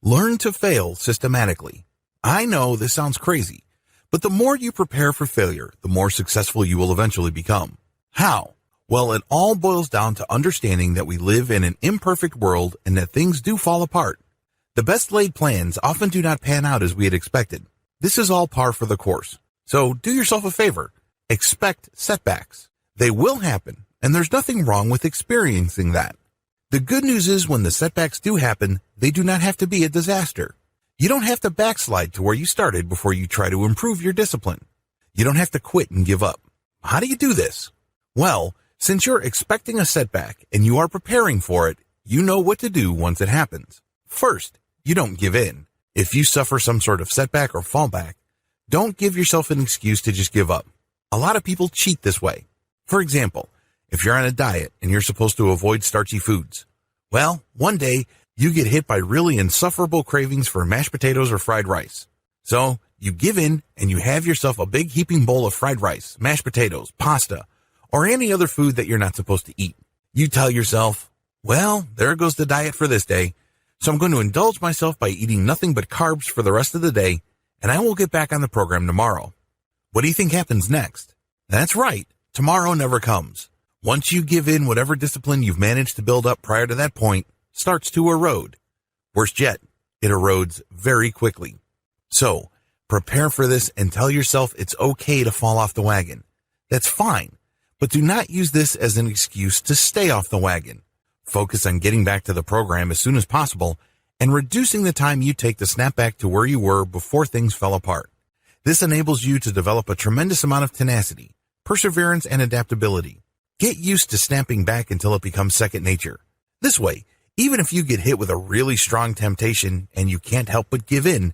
Learn to fail systematically. I know this sounds crazy, but the more you prepare for failure, the more successful you will eventually become. How? Well, it all boils down to understanding that we live in an imperfect world and that things do fall apart. The best laid plans often do not pan out as we had expected. This is all par for the course. So do yourself a favor. Expect setbacks. They will happen, and there's nothing wrong with experiencing that. The good news is when the setbacks do happen, they do not have to be a disaster. You don't have to backslide to where you started before you try to improve your discipline. You don't have to quit and give up. How do you do this? Well, since you're expecting a setback and you are preparing for it, you know what to do once it happens. First, you don't give in. If you suffer some sort of setback or fallback, don't give yourself an excuse to just give up. A lot of people cheat this way. For example, if you're on a diet and you're supposed to avoid starchy foods, well, one day you get hit by really insufferable cravings for mashed potatoes or fried rice. So you give in and you have yourself a big heaping bowl of fried rice, mashed potatoes, pasta, or any other food that you're not supposed to eat. You tell yourself, well, there goes the diet for this day, so I'm going to indulge myself by eating nothing but carbs for the rest of the day, and I will get back on the program tomorrow. What do you think happens next? That's right, tomorrow never comes. Once you give in, whatever discipline you've managed to build up prior to that point starts to erode. Worst yet, it erodes very quickly. So, prepare for this and tell yourself it's okay to fall off the wagon. That's fine, but do not use this as an excuse to stay off the wagon. Focus on getting back to the program as soon as possible and reducing the time you take to snap back to where you were before things fell apart. This enables you to develop a tremendous amount of tenacity, perseverance, and adaptability. Get used to snapping back until it becomes second nature. This way, even if you get hit with a really strong temptation and you can't help but give in,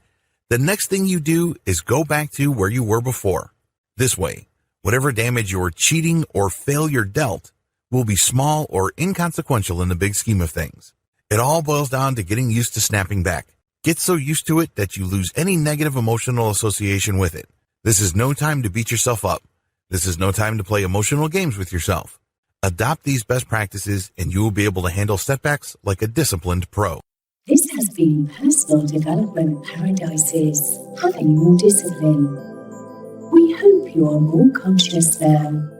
the next thing you do is go back to where you were before. This way, whatever damage your cheating or failure dealt will be small or inconsequential in the big scheme of things. It all boils down to getting used to snapping back. Get so used to it that you lose any negative emotional association with it. This is no time to beat yourself up. This is no time to play emotional games with yourself. Adopt these best practices and you will be able to handle setbacks like a disciplined pro. This has been Personal Development Paradises, having more discipline. We hope you are more conscious now.